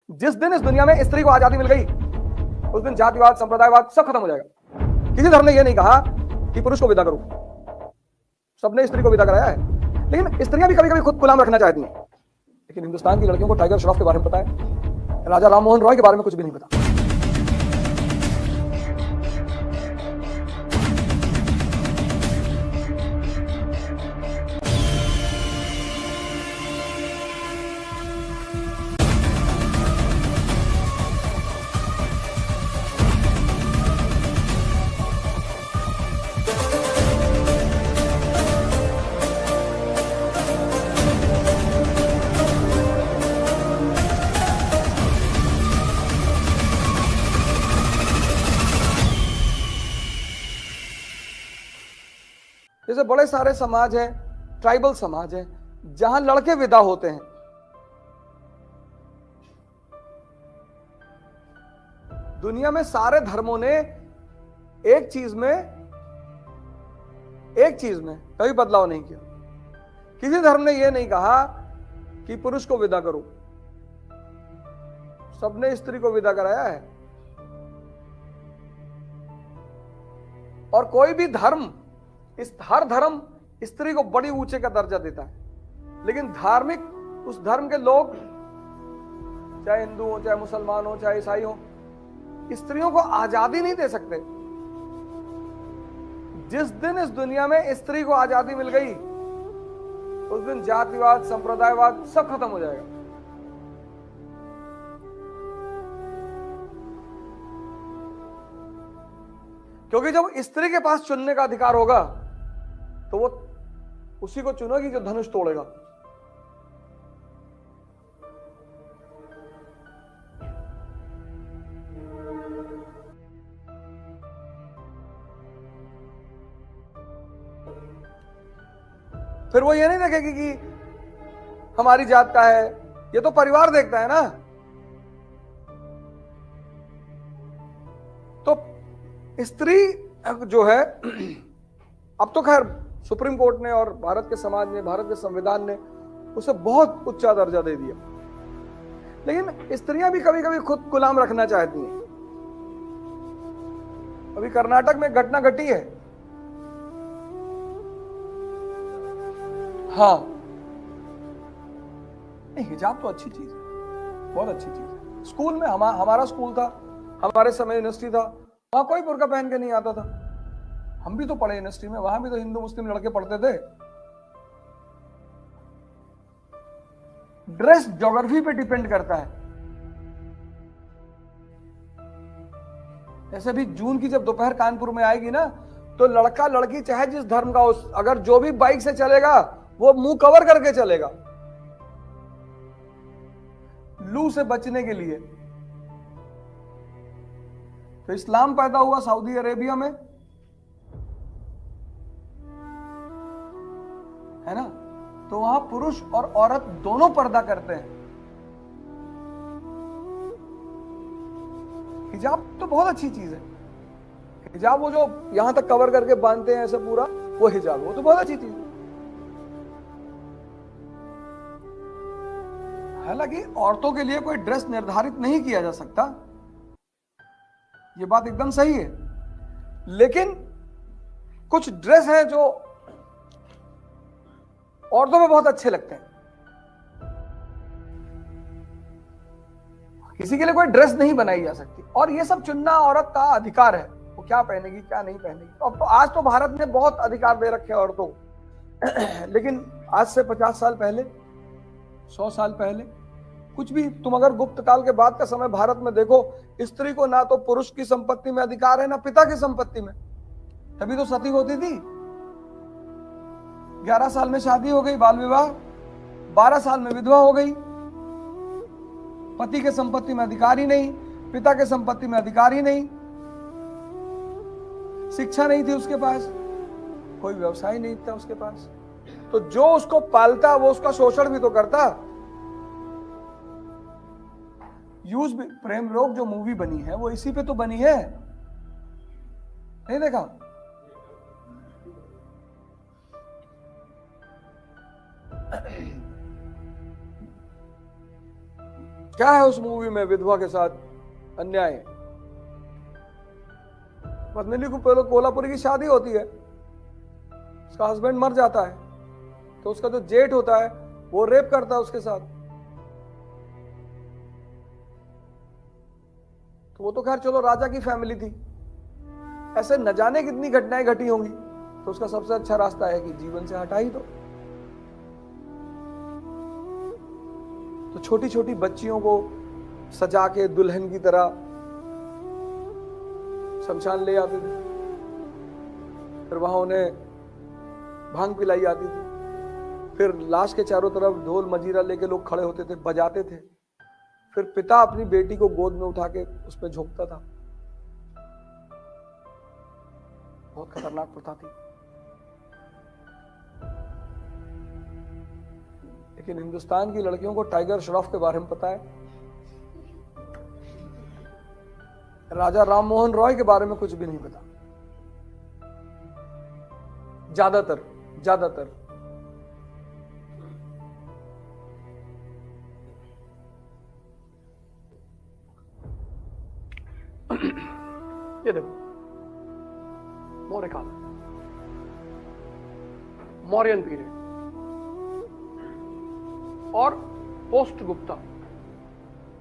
जिस दिन इस दुनिया में स्त्री को आजादी मिल गई उस दिन जातिवाद, संप्रदायवाद सब खत्म हो जाएगा। किसी धर्म ने यह नहीं कहा कि पुरुष को विदा करो, सबने स्त्री को विदा कराया है। लेकिन स्त्रियां भी कभी कभी खुद गुलाम रखना चाहती हैं। लेकिन हिंदुस्तान की लड़कियों को टाइगर श्रॉफ के बारे में पता है, राजा राम मोहन रॉय के बारे में कुछ भी नहीं पता। जैसे बड़े सारे समाज हैं, ट्राइबल समाज हैं, जहां लड़के विदा होते हैं। दुनिया में सारे धर्मों ने एक चीज में कभी बदलाव नहीं किया। किसी धर्म ने यह नहीं कहा कि पुरुष को विदा करो, सबने स्त्री को विदा कराया है। और कोई भी धर्म, हर धर्म स्त्री को बड़ी ऊंचे का दर्जा देता है। लेकिन धार्मिक उस धर्म के लोग, चाहे हिंदू हो, चाहे मुसलमान हो, चाहे ईसाई हो, स्त्रियों को आजादी नहीं दे सकते। जिस दिन इस दुनिया में स्त्री को आजादी मिल गई उस दिन जातिवाद, संप्रदायवाद सब खत्म हो जाएगा। क्योंकि जब स्त्री के पास चुनने का अधिकार होगा तो वो उसी को चुनेगी जो धनुष तोड़ेगा। फिर वो ये नहीं देखेगी कि हमारी जात का है, ये तो परिवार देखता है ना। तो स्त्री जो है, अब तो खैर सुप्रीम कोर्ट ने और भारत के समाज ने, भारत के संविधान ने उसे बहुत उच्चा दर्जा दे दिया। लेकिन स्त्रियां भी कभी कभी खुद गुलाम रखना चाहती हैं। अभी कर्नाटक में घटना घटी है। हाँ, नहीं, हिजाब तो अच्छी चीज है, बहुत अच्छी चीज है। स्कूल में हमारा स्कूल था, हमारे समय यूनिवर्सिटी था, वहां कोई बुर्का पहन के नहीं आता था। हम भी तो पढ़े यूनिवर्सिटी में, वहां भी तो हिंदू मुस्लिम लड़के पढ़ते थे। ड्रेस ज्योग्राफी पे डिपेंड करता है। ऐसे भी जून की जब दोपहर कानपुर में आएगी ना, तो लड़का लड़की चाहे जिस धर्म का हो, अगर जो भी बाइक से चलेगा वो मुंह कवर करके चलेगा, लू से बचने के लिए। तो इस्लाम पैदा हुआ सऊदी अरेबिया में, है ना। तो वहां पुरुष और औरत दोनों पर्दा करते हैं। हिजाब तो बहुत अच्छी चीज है। हिजाब वो जो यहां तक कवर करके बांधते हैं ऐसे पूरा, वो हिजाब, वो तो बहुत अच्छी चीज है। हालांकि औरतों के लिए कोई ड्रेस निर्धारित नहीं किया जा सकता, ये बात एकदम सही है। लेकिन कुछ ड्रेस हैं जो औरतों में बहुत अच्छे लगते हैं। किसी के लिए कोई ड्रेस नहीं बनाई जा सकती, और ये सब चुनना औरत का अधिकार है, वो क्या पहनेगी क्या नहीं पहनेगी। अब तो आज तो भारत ने बहुत अधिकार दे रखे हैं औरतों को। लेकिन आज से 50 साल पहले, 100 साल पहले, कुछ भी तुम अगर गुप्त काल के बाद का समय भारत में देखो, स्त्री को ना तो पुरुष की संपत्ति में अधिकार है ना पिता की संपत्ति में। तभी तो सती होती थी। 11 साल में शादी हो गई, बाल विवाह, 12 साल में विधवा हो गई। पति के संपत्ति में अधिकार ही नहीं, पिता के संपत्ति में अधिकार ही नहीं, शिक्षा नहीं थी उसके पास, कोई व्यवसाय नहीं था उसके पास। तो जो उसको पालता वो उसका शोषण भी तो करता। यूज भी, प्रेम रोग जो मूवी बनी है वो इसी पे तो बनी है, नहीं देखा। क्या है उस मूवी में विधवा के साथ अन्याय? पद्मिनी को कोल्हापुरी की शादी होती है, उसका हस्बैंड मर जाता है, तो उसका जो जेठ होता है वो रेप करता है उसके साथ। तो वो तो खैर चलो राजा की फैमिली थी, ऐसे न जाने कितनी घटनाएं घटी होंगी। तो उसका सबसे अच्छा रास्ता है कि जीवन से हटा ही दो। तो छोटी छोटी बच्चियों को सजा के दुल्हन की तरह शमशान ले आते थे, फिर वहां उन्हें भांग पिलाई जाती थी, फिर लाश के चारों तरफ ढोल मजीरा लेके लोग खड़े होते थे, बजाते थे, फिर पिता अपनी बेटी को गोद में उठा के उसमें झोंकता था। बहुत खतरनाक प्रथा थी। लेकिन हिंदुस्तान की लड़कियों को टाइगर श्रॉफ के बारे में पता है, राजा राममोहन रॉय के बारे में कुछ भी नहीं पता। ज्यादातर ये देखो, मौर्यकाल, मौर्यन पीरियड और पोस्ट गुप्ता,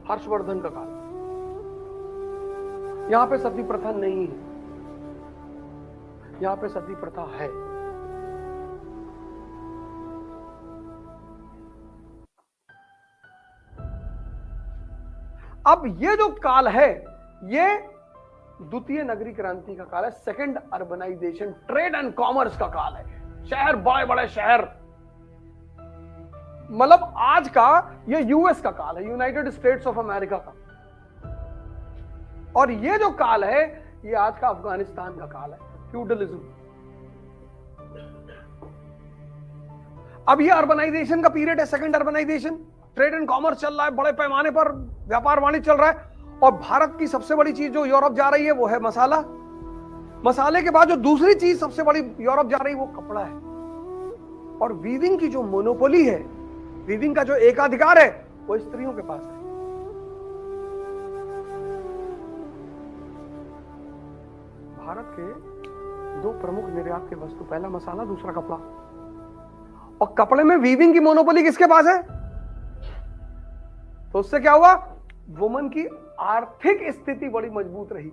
हर्षवर्धन का काल। यहां पे सती प्रथा नहीं है, यहां पे सती प्रथा है। अब ये जो काल है, ये द्वितीय नगरी क्रांति का काल है, second urbanisation, trade and commerce का काल है। शहर, बड़े बड़े शहर, मतलब आज का ये यूएस का काल है, यूनाइटेड स्टेट्स ऑफ अमेरिका का। और ये जो काल है, ये आज का अफगानिस्तान का काल है, फ्यूडलिज्म। अब ये अर्बनाइजेशन का पीरियड है, second urbanisation, trade and commerce चल रहा है, बड़े पैमाने पर व्यापार वाणिज्य चल रहा है। और भारत की सबसे बड़ी चीज जो यूरोप जा रही है वो है मसाला। मसाले के बाद जो दूसरी चीज सबसे बड़ी यूरोप जा रही है वो कपड़ा है। और वीविंग की जो मोनोपोली है, वीविंग का जो एकाधिकार है, वो स्त्रियों के पास है। भारत के दो प्रमुख निर्यात के वस्तु, पहला मसाला, दूसरा कपड़ा। और कपड़े में वीविंग की मोनोपोली किसके पास है? तो उससे क्या हुआ? वुमन की आर्थिक स्थिति बड़ी मजबूत रही।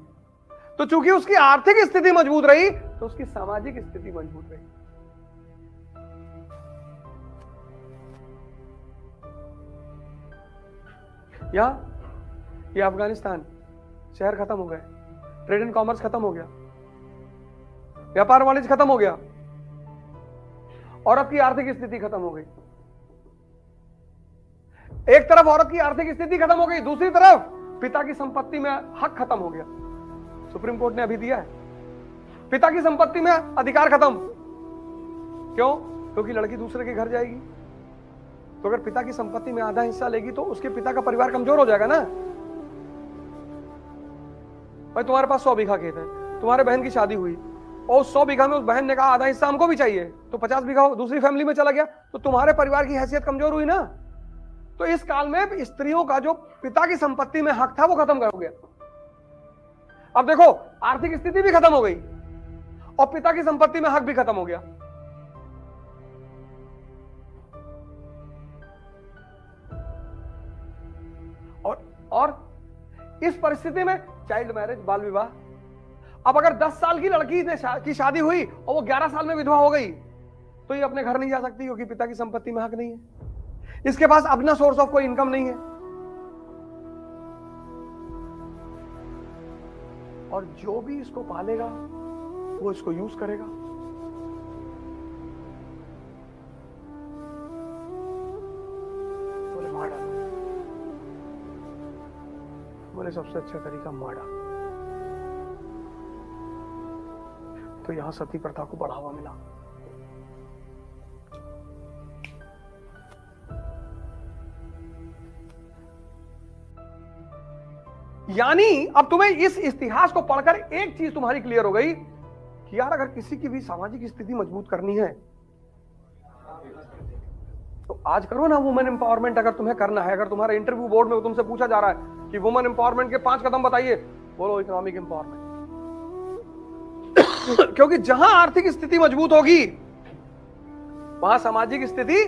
तो चूंकि उसकी आर्थिक स्थिति मजबूत रही, तो उसकी सामाजिक स्थिति मजबूत रही। ये अफगानिस्तान, शहर खत्म हो गए, ट्रेड एंड कॉमर्स खत्म हो गया, व्यापार वाणिज्य खत्म हो गया, औरत की आर्थिक स्थिति खत्म हो गई। एक तरफ औरत की आर्थिक स्थिति खत्म हो गई, दूसरी तरफ पिता की संपत्ति में हक खत्म हो गया। सुप्रीम कोर्ट ने अभी दिया है, पिता की संपत्ति में अधिकार खत्म। क्यों? क्योंकि लड़की दूसरे के घर जाएगी, तो अगर पिता की संपत्ति में आधा हिस्सा लेगी तो उसके पिता का परिवार कमजोर हो जाएगा ना। भाई तुम्हारे पास 100 बीघा खेत है, तुम्हारे बहन की शादी हुई और 100 बीघा में उस बहन ने कहा आधा हिस्सा हमको भी चाहिए, तो 50 बीघा दूसरी फैमिली में चला गया, तो तुम्हारे परिवार की हैसियत कमजोर हुई ना। तो इस काल में स्त्रियों का जो पिता की संपत्ति में हक था वो खत्म कर गया। अब देखो, आर्थिक स्थिति भी खत्म हो गई और पिता की संपत्ति में हक भी खत्म हो गया। और इस परिस्थिति में चाइल्ड मैरिज, बाल विवाह। अब अगर 10 साल की लड़की की शादी हुई और वो 11 साल में विधवा हो गई, तो ये अपने घर नहीं जा सकती क्योंकि पिता की संपत्ति में हक नहीं है, इसके पास अपना सोर्स ऑफ कोई इनकम नहीं है। और जो भी इसको पालेगा वो इसको यूज करेगा। बोले मार डालो, बोले सबसे अच्छा तरीका मार डालो। तो यहां सती प्रथा को बढ़ावा मिला। यानी अब तुम्हें इस इतिहास को पढ़कर एक चीज तुम्हारी क्लियर हो गई कि यार अगर किसी की भी सामाजिक स्थिति मजबूत करनी है तो आज करो ना वुमेन एम्पावरमेंट, अगर तुम्हें करना है। अगर तुम्हारा इंटरव्यू बोर्ड में तुमसे पूछा जा रहा है कि वुमेन एम्पावरमेंट के 5 कदम बताइए, बोलो इकोनॉमिक एम्पावरमेंट। क्योंकि जहां आर्थिक स्थिति मजबूत होगी वहां सामाजिक स्थिति